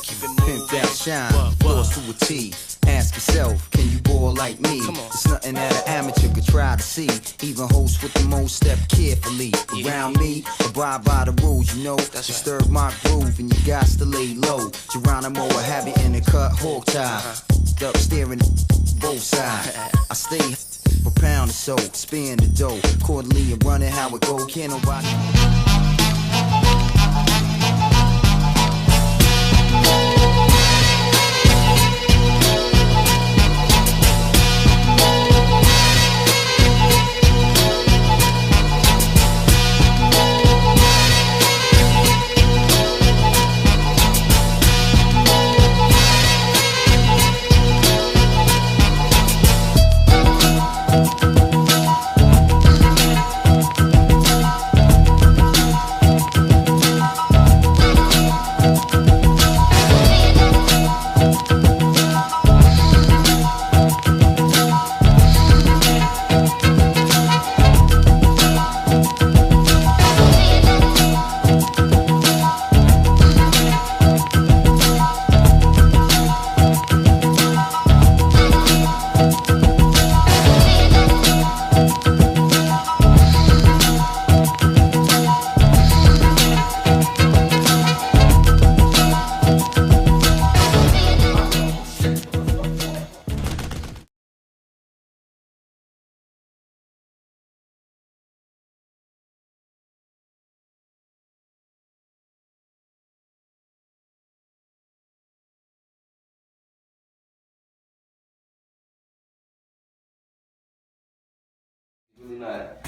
Pimped out shine, floors to a T. Ask yourself, can you ball like me? It's nothing that an amateur could try to see. Even hosts with the most step carefully. Around me, abide by the rules, you know. Disturb my groove and you got to lay low. Geronimo, a habit in the cut, hawk tie. Up staring both sides. I stay for pound or so, spin the dough. Quarterly and running how it go, can't nobody. Really not.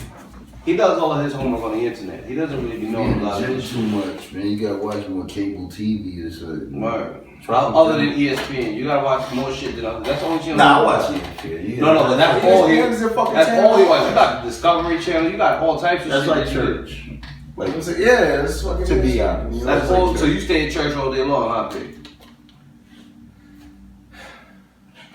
He does all of his homework on the internet. He doesn't really be knowing a lot of this too much, man. You gotta watch more cable TV or something. Right. Other than ESPN, you gotta watch more shit than others. That's the only channel. Nah, I watch ESPN. No, but that's all he. That's all he watches. You got the Discovery Channel. You got all types of that's shit. Like church. Like, yeah, that's fucking. To be honest, that's all. So you stay in church all day long, huh, Pete?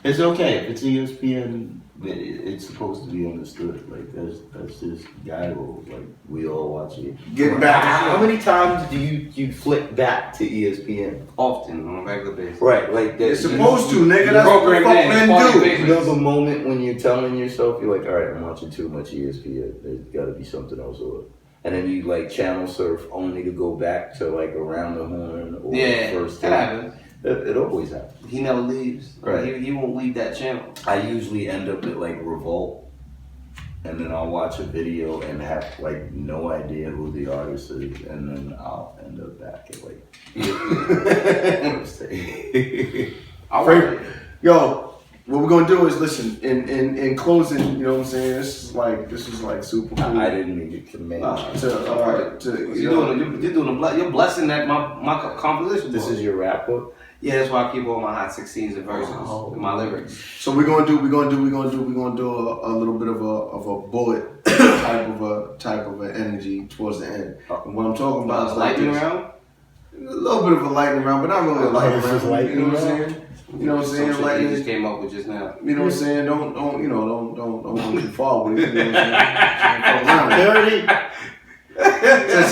It's okay if it's ESPN. It's supposed to be understood. Like that's just guy rules. Like we all watch it. Get back. How many times do you flip back to ESPN? Often on a regular basis. Right, like that. You're supposed to, nigga. That's what the fuck men do. You know the moment when you're telling yourself, you're like, all right, I'm watching too much ESPN. There's got to be something else on. And then you like channel surf only to go back to like Around the Horn or First Take. That happens. It always happens. He never leaves. Right. He won't leave that channel. I usually end up at like Revolt, and then I'll watch a video and have like no idea who the artist is, and then I'll end up back at like. Yo, what we're gonna do is listen. In closing, you know what I'm saying. This is like super cool. I didn't mean to command. You're blessing that my composition. This is your rap book. Yeah, that's why I keep all my hot 16s and verses in my lyrics. So we're gonna do a little bit of a bullet type of an energy towards the end. And what I'm talking about is like lightning round. A little bit of a lightning round, but not really a lightning round. You know what I'm saying? You know what I'm saying? Like you just came up with just now. You know what I'm saying? Don't go too far with it. You know what I'm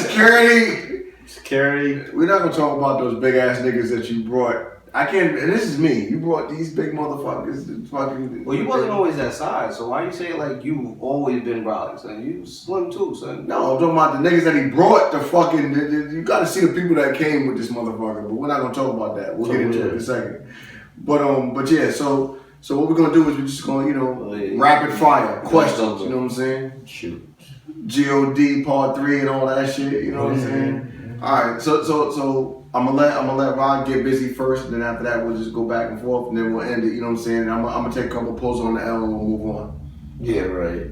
saying? Security. We're not gonna talk about those big ass niggas that you brought. I can't. And this is me. You brought these big motherfuckers. Fucking. Well, you wasn't always that size, so why you say like you've always been brolic, son? You slim too, son. No, I'm talking about the niggas that he brought. The fucking. You got to see the people that came with this motherfucker. But we're not gonna talk about that. We'll get into it in a second. But yeah. So what we're gonna do is we're just gonna rapid fire questions. You know what I'm saying? Shoot. God Part 3 and all that shit. You know what I'm saying? All right, so I'm gonna let Rod get busy first, and then after that we'll just go back and forth, and then we'll end it. You know what I'm saying? I'm gonna take a couple pulls on the L and we'll move on. Yeah, right.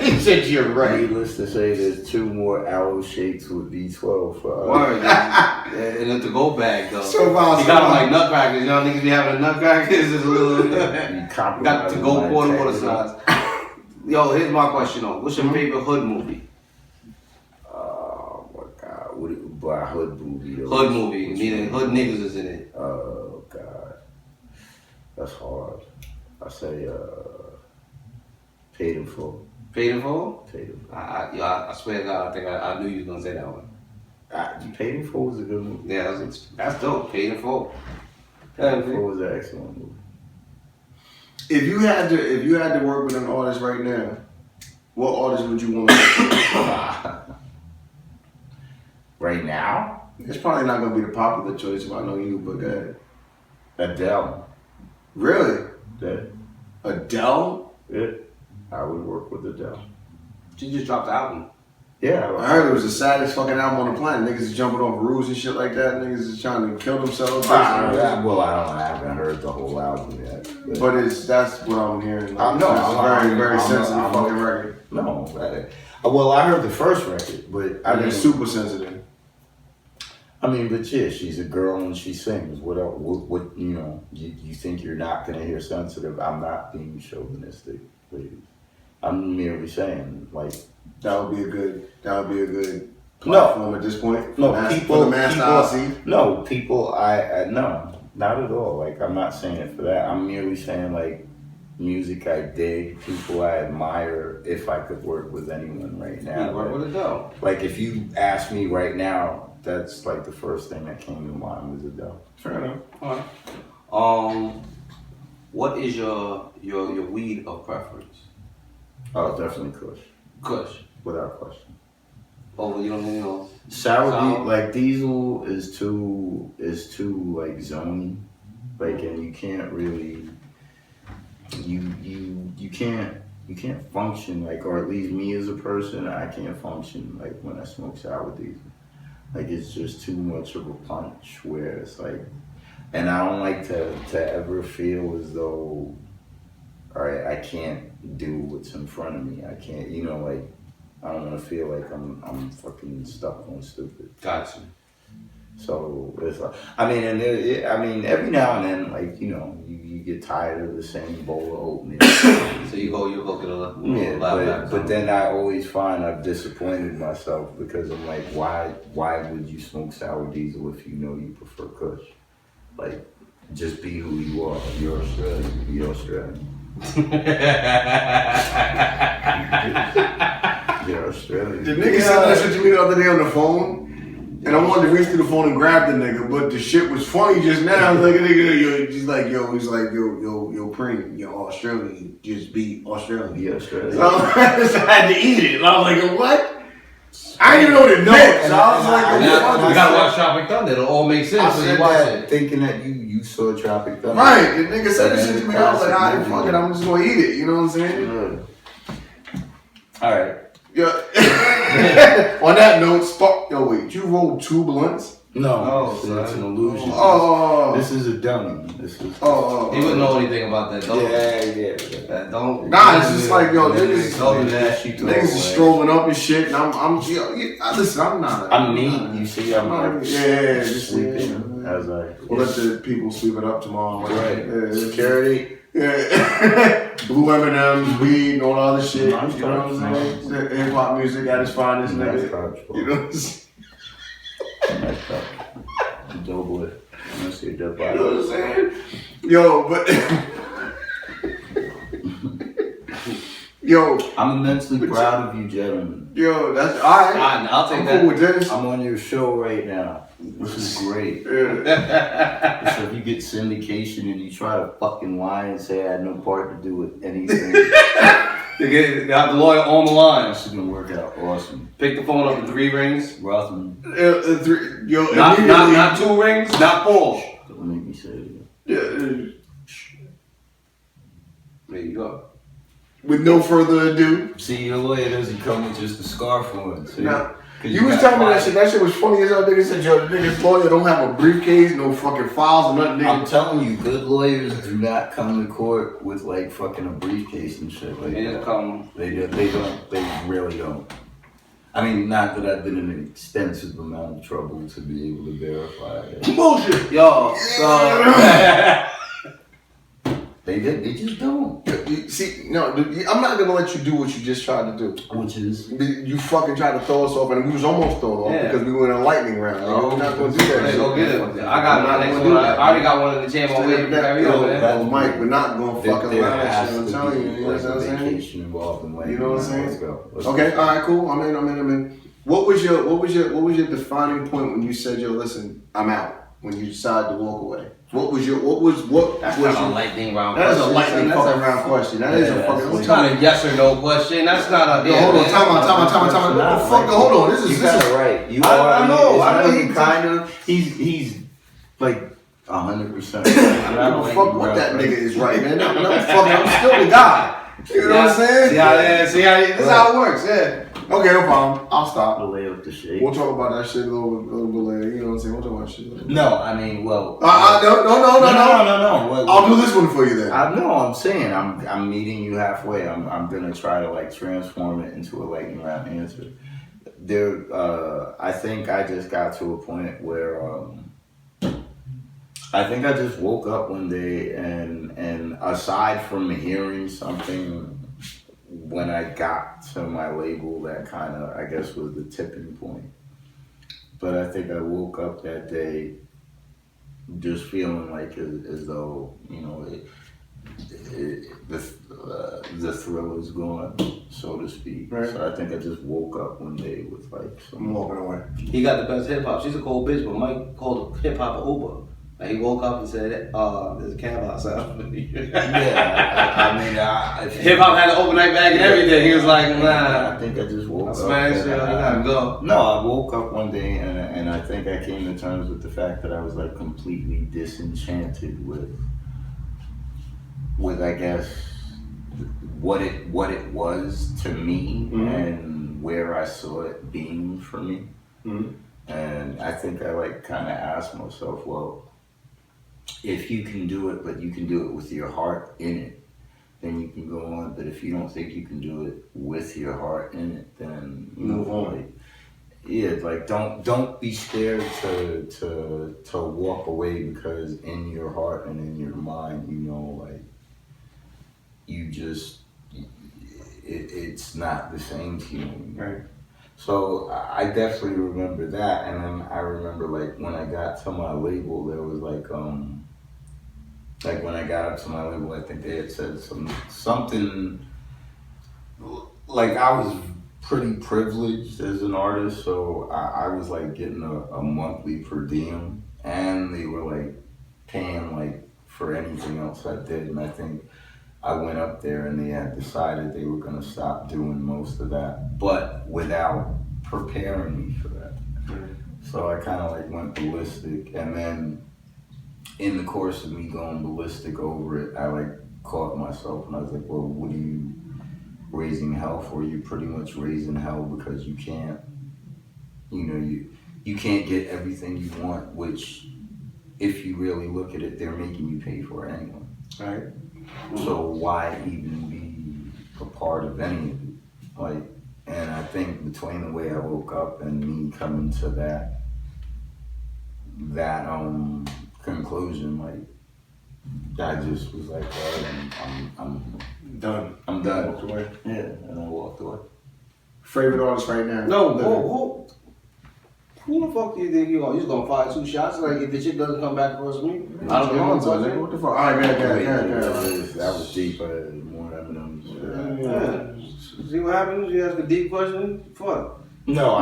He said you're right. Needless to say, there's 2 more arrow shapes with B12 for us. Word, and it's the go bag though. So he got them like nutcrackers. You know, niggas be having a nutcrackers. It's a little. Got the go quarter size. Yo, here's my question though. What's your favorite hood movie? By hood movie. Hood movie, meaning hood niggas is in it. Oh God, that's hard. I say Paid in Full. Paid in Full? Paid in Full. I swear to God, I think I knew you was gonna say that one. Paid in Full was a good movie. Yeah, that's dope. Paid in Full. Paid in Full was an excellent movie. If you had to work with an artist right now, what artist would you want to work with? Right now? It's probably not gonna be the popular choice if I know you, but go ahead. Adele. Really? Yeah. Adele? Yeah. I would work with Adele. She just dropped the album. Yeah. I heard it was the saddest fucking album on the planet. Niggas is jumping off roofs and shit like that. Niggas is trying to kill themselves. I haven't heard the whole album yet. But that's what I'm hearing. I'm very sensitive fucking record. No, well, I heard the first record, but I mean, super sensitive. I mean, but yeah, she's a girl and she sings. What you know, you think you're not going to hear sensitive. I'm not being chauvinistic, ladies. I'm merely saying, like, that would be a good platform at this point. No, not at all. Like, I'm not saying it for that. I'm merely saying, like, music I dig, people I admire. If I could work with anyone right now, where would it go? Like, if you ask me right now, that's like the first thing that came to mind was Adele. Fair enough. All right. What is your weed of preference? Oh, definitely Kush. Kush, without question. Oh, you don't know. Sour, like Diesel is too like zony, like, and you can't really you can't function, like, or at least me as a person, I can't function like when I smoke Sour Diesel. Like, it's just too much of a punch where it's like, and I don't like to ever feel as though, all right, I can't do what's in front of me. I can't, you know, like, I don't want to feel like I'm fucking stuck on stupid. Gotcha. So it's like, I mean, every now and then, like, you know, you get tired of the same bowl of oatmeal. So you go get a but then I always find I've disappointed myself because I'm like, why would you smoke Sour Diesel if you know you prefer Kush? Like, just be who you are. You're Australian. Be Australian. You're Australian. The nigga said that shit to me the other day on the phone. And I wanted to reach through the phone and grab the nigga, but the shit was funny just now. Like, he's like, yo, Preem, you're Australian. Just be Australian. Be Australian. So I had to eat it. And I was like, what? I didn't even know what it meant. So I was like, you gotta watch Tropic Thunder. It'll all make sense when you watch it. Thinking that you saw Tropic Thunder. Right. The nigga said this shit to me. I was like, alright, fuck it. I'm just gonna eat it. You know what I'm saying? All right. Yeah. On that note, wait, you rolled 2 blunts? No, it's an illusion. This is a dummy. He wouldn't know anything about that. Don't. Nah, it's just like, yo, niggas is strolling up and shit, and listen, I'm not. I'm neat. You see, I'm like, just sleeping. As we'll let the people sweep it up tomorrow. Right. Yeah, security. Yeah. Blue M&M's, weed, and all the other shit. Nice, you know what I'm saying? Hip hop music at its finest, nigga. You know what I'm saying? Nice touch. Dope boy. I'm gonna see a dope body. You know what I'm saying? Yo, but yo, I'm immensely proud of you, gentlemen. Yo, that's alright. I'll take that. Cool with this. I'm on your show right now. This is great. Yeah. So if you get syndication and you try to fucking lie and say I had no part to do with anything, they got the lawyer on the line. this is gonna work out awesome. Pick the phone up with 3 rings. Rothman. Not 2 rings, not 4. Don't make me say it. Yeah. There you go. With no further ado. See, your lawyer doesn't come with just a scarf on. See? Nah. You was telling me that shit. That shit was funny as hell. Nigga said, yo, the nigga's lawyer don't have a briefcase, no fucking files or nothing. Nigga. I'm telling you, good lawyers do not come to court with like fucking a briefcase and shit. Like they just come. They really don't. I mean, not that I've been in an extensive amount of trouble to be able to verify it. Bullshit, yo. They just don't. See, no, I'm not gonna let you do what you just tried to do. Which is? You fucking tried to throw us off, and we was almost thrown off because we were in a lightning round. We're not gonna do that. Hey, go get it. I got my next one. I already got one in the chamber already. Mike, we're not gonna fucking around. I'm telling you. You know what I'm saying? Involved in you know what I'm saying? Let's go. Okay, all right, cool. I'm in. What was your defining point when you said, "Yo, listen, I'm out"? When you decided to walk away, That's not a lightning round question. That is a lightning fucking round question. That is a fucking. It's not a yes or no question. That's not a. Yo, hold on, time out. What the fuck? Hold on, this is right. You I know. He kind of. He's like 100%. I don't give a fuck what that nigga is right, man. I'm still the guy. You know what I'm saying? See how this is how it works. Yeah. Okay, no problem. I'll stop. To lay up the shit. We'll talk about that shit a little bit later. You know what I'm saying? We'll talk about shit later. No, I mean, well. No. I'll do this one for you then. I'm saying I'm meeting you halfway. I'm gonna try to like transform it into a lightning round answer. I think I just got to a point where I think I just woke up one day and aside from hearing something when I got to my label, that kind of, I guess, was the tipping point. But I think I woke up that day just feeling like as though, you know, the thrill is gone, so to speak. Right. So I think I just woke up one day with like some walking away. He got the best hip hop. She's a cold bitch, but Mike called hip hop Uber. Like he woke up and said, "There's a cab outside." Hip hop had an overnight bag and everything. He was like, "Nah." I think I just woke up. Smash, you gotta go. No, I woke up one day and I think I came to terms with the fact that I was like completely disenchanted with I guess what it was to me and where I saw it being for me. And I think I like kind of asked myself, well, if you can do it, but you can do it with your heart in it, then you can go on. But if you don't think you can do it with your heart in it, then you move on. Like, yeah, like don't be scared to walk away, because in your heart and in your mind, you know, like you just it's not the same to you anymore. Right. So I definitely remember that, and then I remember like when I got to my label, there was like when I got up to my label, I think they had said something like I was pretty privileged as an artist, so I was like getting a monthly per diem, and they were like paying like for anything else I did, and I think I went up there and they had decided they were gonna stop doing most of that, but without preparing me for that. So I kind of like went ballistic, and then in the course of me going ballistic over it, I like caught myself and I was like, well, what are you raising hell for? You're pretty much raising hell because you can't, you know, you can't get everything you want, which if you really look at it, they're making you pay for it anyway. Right. So why even be a part of any of it? Like, and I think between the way I woke up and me coming to that conclusion, like I just was like, I'm done. I'm done. Walked away. Yeah, and I walked away. Favorite artist right now? No, who the fuck do you think you are? You just gonna fire 2 shots? Like if the shit doesn't come back across me, I don't know. What the fuck? All right, That was deep. More Eminem's. Yeah. See what happens? You ask a deep question. Fuck. No,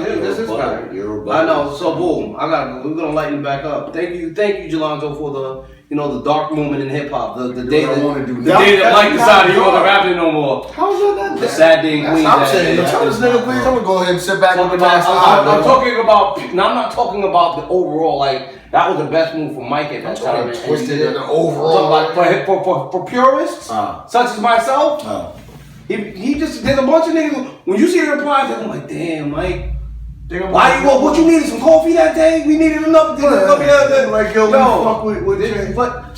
this is guy. I know. So boom, we're gonna lighten it back up. Thank you, Jelonzo, for the dark moment in hip hop. The day that Mike decided he wasn't rapping no more. How's that? The sad day in Queens. I'm saying, tell this nigga, please. I'm gonna go ahead and sit back on the last I'm talking about. Now I'm not talking about the overall. Like that was the best move for Mike at that time. Twisted in the overall. For purists such as myself. He just, there's a bunch of niggas, when you see the replies, I'm like, damn, Mike, what you needed, some coffee that day? We needed enough to get coffee that day. Like, yo, fuck with but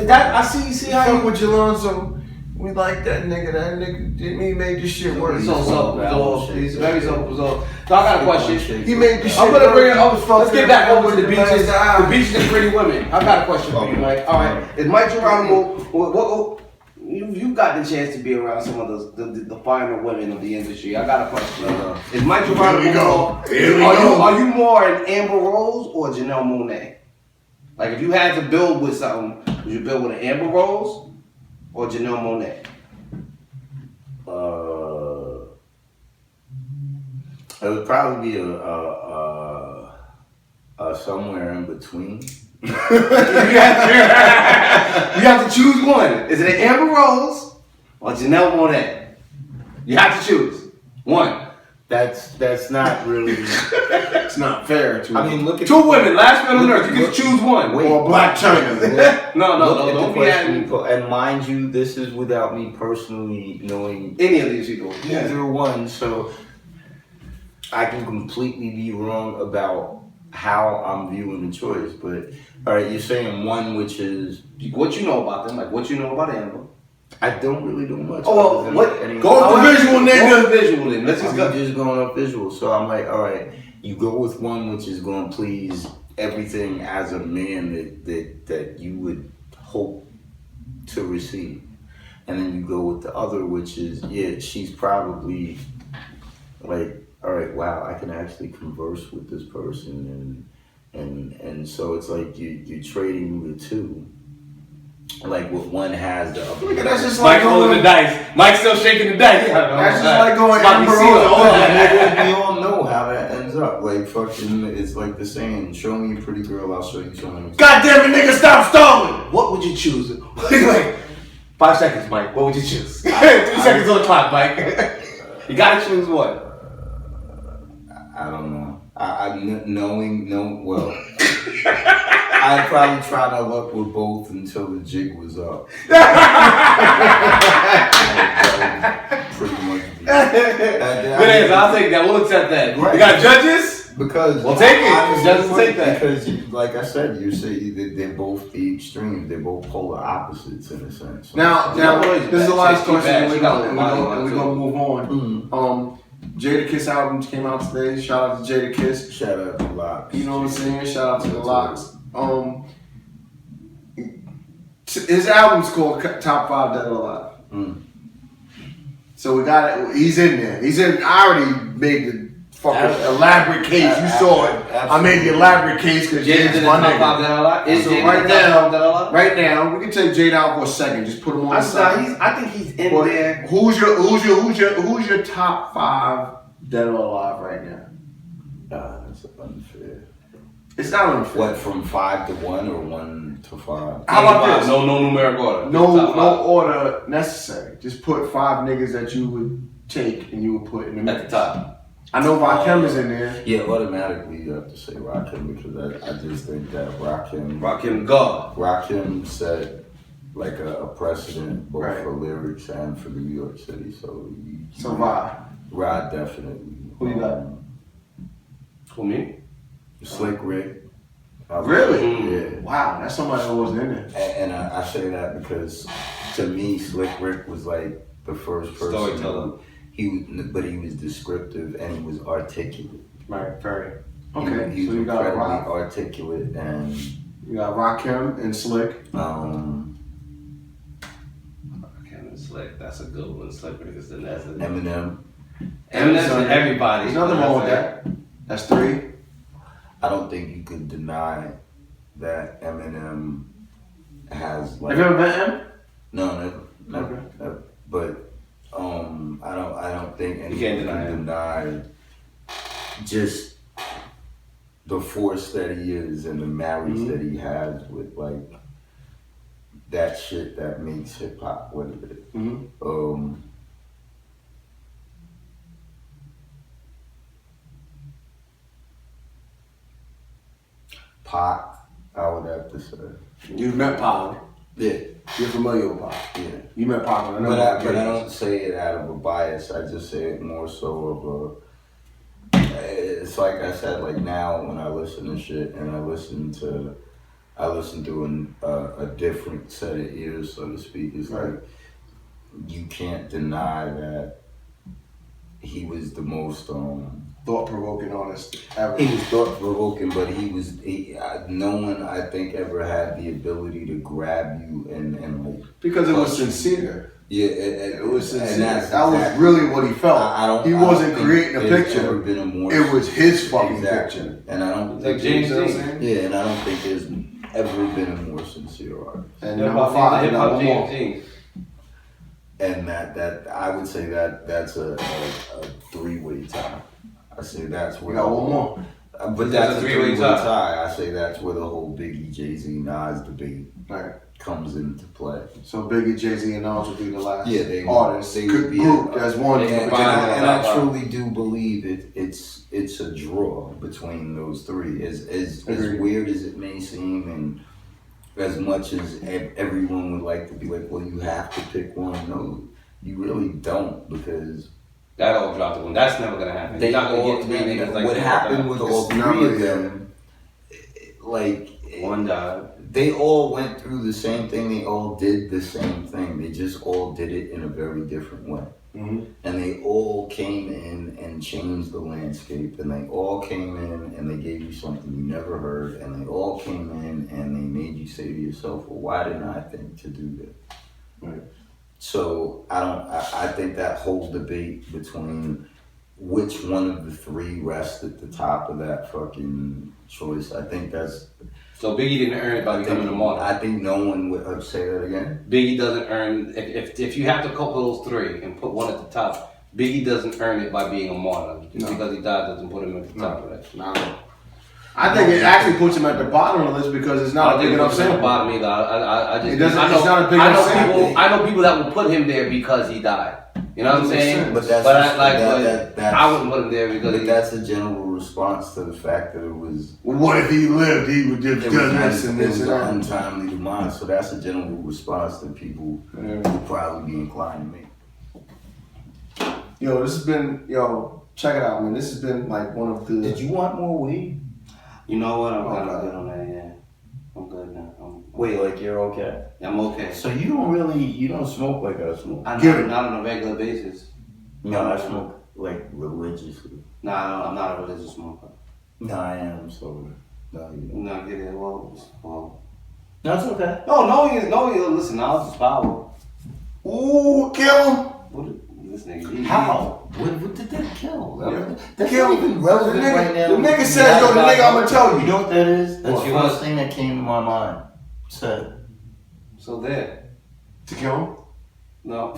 that, I see how fuck with Jelonzo. We like that nigga. He made this shit work. He's very simple. So I got a question. He made this shit I'm gonna bring it up. Let's get back over to the beaches. The beaches and pretty women. I got a question for you, Mike. All right. Is Mic Geronimo, you got the chance to be around some of the finer women of the industry. I got a question. Is Mic Geronimo are you more an Amber Rose or Janelle Monáe? Like if you had to build with something, would you build with an Amber Rose or Janelle Monáe? It would probably be a somewhere in between. You have to choose one. Is it an Amber Rose or Janelle Monáe? You have to choose one. That's not really. It's not fair to. I mean, look at Two women, last man on earth. You get to choose one. or Black China. No, Look at don't the be question adding you put. And mind you, this is without me personally knowing any of these people. either one, so I can completely be wrong about how I'm viewing the choice. But all right, you're saying one which is What you know about them? Like what you know about Amber? I don't really do much. Oh, well, other than what? any- Go with the visual, nigga. Go with the visual, then. Let's just I'm go. just going off visual. So I'm like, all right, you go with one which is going to please everything as a man that you would hope to receive. And then you go with the other, which is, yeah, she's probably like, all right, wow, I can actually converse with this person. And so it's like you're trading the two. Like what one has, the other. That's just like Mike rolling the dice. Mike's still shaking the dice. That's just like going It's about to Amber be Rose. sealed. We all know how that ends up. Like fucking, it's like the saying, "Show me a pretty girl, I'll show you someone." God damn it, nigga, stop stalling. What would you choose? Like 5 seconds, Mike. What would you choose? 3 seconds on the clock, Mike. You gotta choose one. I don't know. Well, I'd probably try to luck with both until the jig was up. Pretty much. Good answer. I'll take that. We'll accept that. Right. You got judges? Because We'll take it. honestly, Judges take that. Because, like I said, you say they're both the extremes. They're both polar opposites in a sense. Now, this is the last question, and we're gonna move on. Mm. Jada Kiss album came out today. Shout out to Jada Kiss. Shout out to Locks. You know what I'm saying? Shout out to the Locks. His album's called Top 5 Dead or Alive. Mm. So we got it. He's in there. He's in. I already made the fucking elaborate case. You saw it. I made the elaborate case because Jada's in the my top nigga. 5 that I like. Is So Jada right in the top 5 that I now, like? right now, we can take Jade out for a second. Just put him on the side. I think he's in But there. who's your top 5 dead or alive right now? That's unfair. It's not unfair. What, from 5 to 1 or 1 to 5? How about this? No numeric order. No Top five. order necessary. Just put 5 niggas that you would take and you would put in the At mix. the top. I know Rakim is in there. Yeah, automatically you have to say Rakim because I just think that Rakim God. Rakim set like a precedent both Right. for lyrics and for New York City. So Rod. definitely. Who you got? Who, me? Slick Rick. Really? Yeah. Wow, that's somebody that wasn't in there. And I say that because to me, Slick Rick was like the first person. Storyteller. But he was descriptive and he was articulate. Right, very. He Okay, was so you got incredibly Rock. articulate and You got Rakim and Slick. Rakim and Slick. That's a good one. Slick because that's an Eminem. Eminem's in everybody. There's nothing wrong with that. That's 3. I don't think you could deny that Eminem has like. Have you ever met him? No, never. Okay. Never. But I don't think anyone can't can deny just the force that he is and the marriage that he has with like that shit that makes hip hop what it is. Mm-hmm. Pac, I would have to say. You've met Pac. Yeah, You're familiar with Pac. yeah. You met Pac on But I don't say it out of a bias. I just say it more so of a. It's like I said. Like now, when I listen to shit and I listen to a different set of ears, so to speak. It's Right. like you can't deny that he was the most. Thought-provoking artist ever. He was thought-provoking, but no one I think ever had the ability to grab you and like. Because it was touch you. sincere. Yeah, It was and sincere. that's That was exactly- really what he felt. He wasn't think creating a there's picture. ever been a more It was his fucking exactly. picture. And I don't Like think James You know what I'm Dean. saying? yeah, and I don't think there's ever been a more sincere artist. And Hip number hop 5, number James 1. Dean. And that I would say that's a 3-way tie. I I say that's where. You got one more. But that's a three-way tie. I say that's where the whole Biggie, Jay-Z, Nas debate comes into play. So Biggie, Jay-Z, and Nas would be the last artists they would be grouped as one. And I truly do believe it's a draw between those three. As weird as it may seem, and as much as everyone would like to be like, well, you have to pick one. No, you really don't, because that all dropped the one. That's never gonna happen. You're not gonna get three niggas like what happened with all three of them, like one died. They all went through the same thing. They all did the same thing. They just all did it in a very different way. Mm-hmm. And they all came in and changed the landscape. And they all came in and they gave you something you never heard. And they all came in and they made you say to yourself, well, why didn't I think to do that? Right. So I think that whole debate between which one of the three rests at the top of that fucking choice, I think that's... So Biggie didn't earn it by becoming a martyr. I think no one would say that again. Biggie doesn't earn, if you have to couple those three and put one at the top, Biggie doesn't earn it by being a martyr. Just because he died doesn't put him at the top of that. No. I think it actually puts him at the bottom of the list because it's not a big enough sample. Bottom either. I just it's not a big enough sample. I know people that will put him there because he died. You know what I'm saying? But I wouldn't put him there because. But that's a general response to the fact that it was. Well, what if he lived? He would just done this and this and that. Untimely demise. So that's a general response that people would probably be inclined to make. Yo, this has been check it out, man. This has been like one of the. Did you want more weed? You know what? I'm kind of good on that. Yeah, I'm good now. Wait, like you're okay? Yeah, I'm okay. So you don't smoke like I smoke? Not on a regular basis. No, I smoke like religiously. Nah, I'm not a religious smoker. No, I am sober. No, you don't. No, get it. Well. No, it's okay. No, listen, knowledge is power. Ooh, kill him. This nigga. How? What did that kill? Yeah. That's not even relevant right now. The nigga says, the nigga, I'm gonna tell you. You know what that is? That's the first thing that came to my mind. Said. So there. To kill him? No.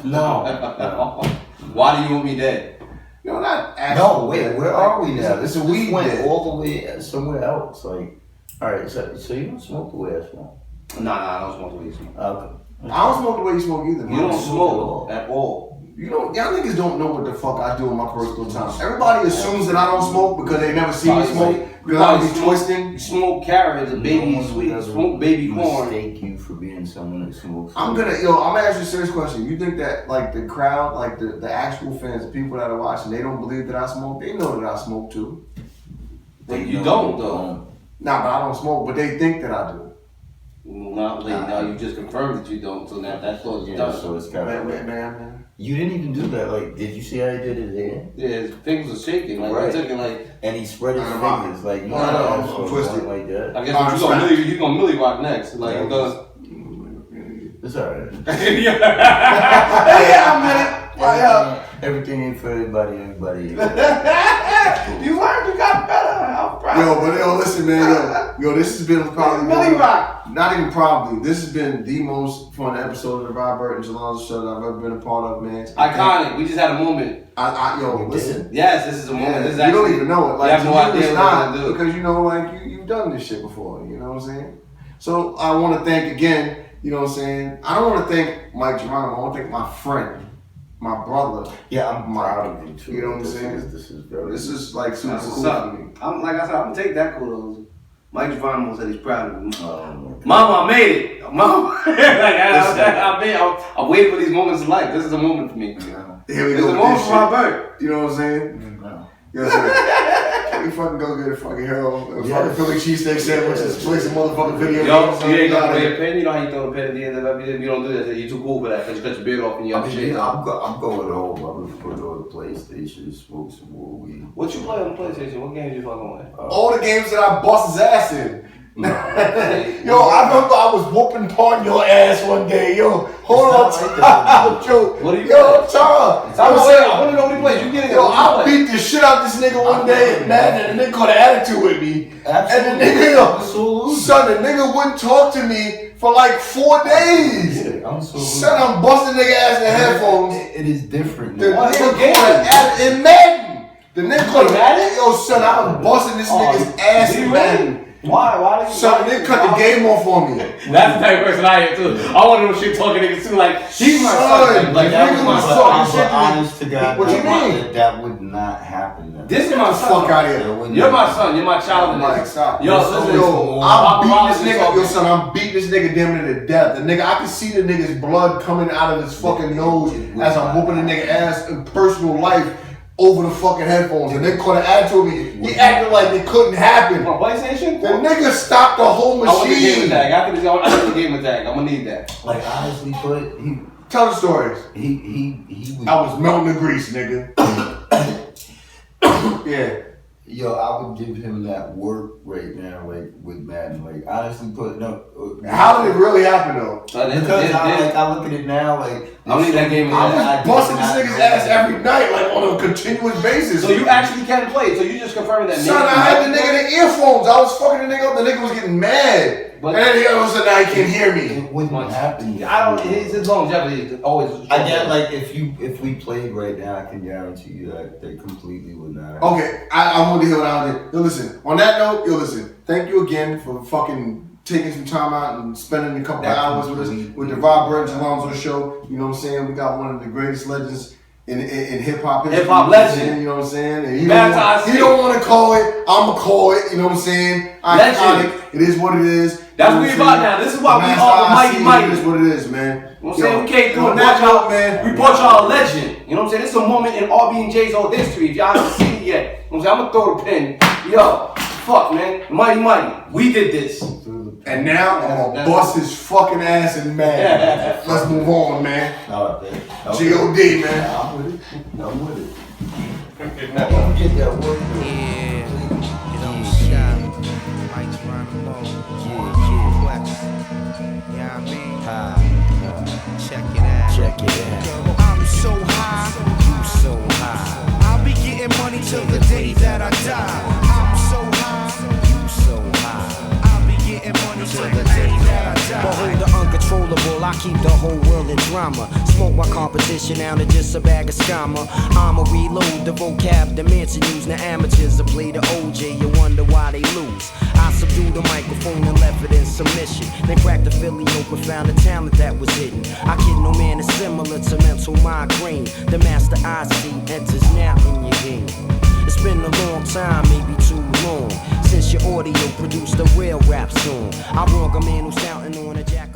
Why do you want me dead? No, not actually. No, wait, where are we now? This is weed went all the way somewhere else. Like, alright, so you don't smoke the way I smoke? Nah, I don't smoke the way you smoke. Okay. I don't smoke the way you smoke either. You don't smoke at all. Y'all niggas don't know what the fuck I do in my personal time. Everybody assumes that I don't smoke because they never see me smoke. Because I be twisting. You smoke carrots and baby sweet. Smoke baby corn. Mistake you for being someone that smokes. I'm gonna ask you a serious question. You think that like the crowd, like the actual fans, the people that are watching, they don't believe that I smoke? They know that I smoke too. You don't though. Nah, but I don't smoke. But they think that I do. Now you just confirmed that you don't. So now that's all you done. So it's kind of man. You didn't even do that. Like, did you see how he did his hand? Yeah, his fingers are shaking. Like, right. And he spread his fingers. Like, I'm twisted like that. I guess you're gonna Millie Rock next. Like, because. It's alright. Everything ain't for everybody. You learned, you got better. I'm proud. Listen, man. This has been probably Millie Rock. Not even probably. This has been the most fun episode of the Robert and Jelon's show that I've ever been a part of, man. Iconic. We just had a moment. Listen. Yes, this is a moment. This is you don't even know it. Like, you have no idea what to do. Because you've done this shit before. You know what I'm saying? So I want to thank again. You know what I'm saying? I don't want to thank Mic Geronimo. I want to thank my friend, my brother. Yeah, I'm proud of you too. You know what I'm saying? This is like super cool for me. Like I said, I'm gonna take that kudos. Mic Geronimo said he's proud of me. Mama, I made it. Mama, I waited for these moments in life. This is a moment for me. Here we go. It's a moment for Robert. You know what I'm saying? Yes, sir. Can we fucking go get a fucking fucking Philly cheesesteak sandwiches, play some motherfucking video games? You ain't gonna play a pen? You know how you throw a pen at the end of everything? You don't do that. You're too cool for that because you cut your beard off and you have shit. I'm going home. I'm going to go to the PlayStation, smoke some more weed. What you play on the PlayStation? What games you fucking with? All the games that I bust his ass in. No. Yo, I remember I was whooping upon your ass one day. Yo, hold on, What are you Tara. I want to know what he plays. You get it. Yo, I beat the shit out of this nigga one day, man, and the nigga caught an attitude with me. Absolutely. And the nigga, son, the nigga wouldn't talk to me for like 4 days. Yeah, son, I'm busting nigga ass in headphones. It is different. The nigga caught an attitude in Madden. The nigga cut yo son, I was busting this nigga's ass in Madden. Why? Son, the nigga cut the game off on me. That's the type of person I am too. I want them shit talking niggas too. Like he's my son. Like that was my son. Honest to God, what you mean? That would not happen. Now. This is my son. Fuck out of here. You're my son. You're my child. Like, stop. Yo, listen. I'm beating this nigga. Yo, son, I'm beating this nigga damn near to death. The nigga, I can see the nigga's blood coming out of his fucking nose as I'm whooping the nigga ass in personal life. Over the fucking headphones, and they caught an attitude with me. He acted like it couldn't happen. My PlayStation? The nigga stopped the whole machine. I want the game tag. After this, I want the game tag. I'm gonna need that. Like honestly, put tell the stories. He was. I was melting the grease, nigga. Yeah. Yo, I would give him that work right now, like with Madden. Like honestly, put no. How did it really happen though? Because I look at it now, like I don't need that game. I was busting this nigga's ass every night, like on a continuous basis. So you actually can play. So you just confirming that. Son, I had the nigga in the earphones. I was fucking the nigga up. The nigga was getting mad. But and then all of a sudden, now he can't hear me. It wouldn't happen. I don't. His longevity is always. I get like if we played right now, I can guarantee you that they completely would not happen. Okay, I want to hear what I did. Yo, listen. On that note, yo, listen. Thank you again for fucking taking some time out and spending a couple of hours with us with the Rob Burns and Alonzo show. You know what I'm saying? We got one of the greatest legends in hip hop history. Hip hop legend. You know what I'm saying? And he don't want to call it. I'ma call it. You know what I'm saying? Iconic. It is what it is. That's what we about now. This is why we all the mighty. It is what it is, man. You know what I'm saying? We can't do it. We brought y'all a legend. You know what I'm saying? This is a moment in RB&J's old history. If y'all haven't seen it yet. You know what I'm saying? I'm going to throw the pin. Yo, fuck, man. Mighty. We did this. And now I'm going to bust his fucking ass in Madden. Let's move on, man. G.O.D., man. I'm with it. Get that work. Yeah. It don't shine. Mic Geronimo. Flex. Yeah, I mean. Check it out. I'm so high. You so high. I'll be getting money till the day that I die. I'm so high. You so high. I'll be getting money till the day that I die. Behold the uncontrollable. I keep the whole world in drama. Smoke my competition out to just a bag of scammer. I'ma reload the vocab, the mansion use. Now amateurs will play the OJ. You wonder why they lose. I subdue the microphone and left it in submission. They cracked the Philly open, found the talent that was hidden. I kid no man is similar to mental migraine. The master I see enters now in your game. It's been a long time, maybe too long, since your audio produced a real rap song. I rock a man who's shouting on a jack.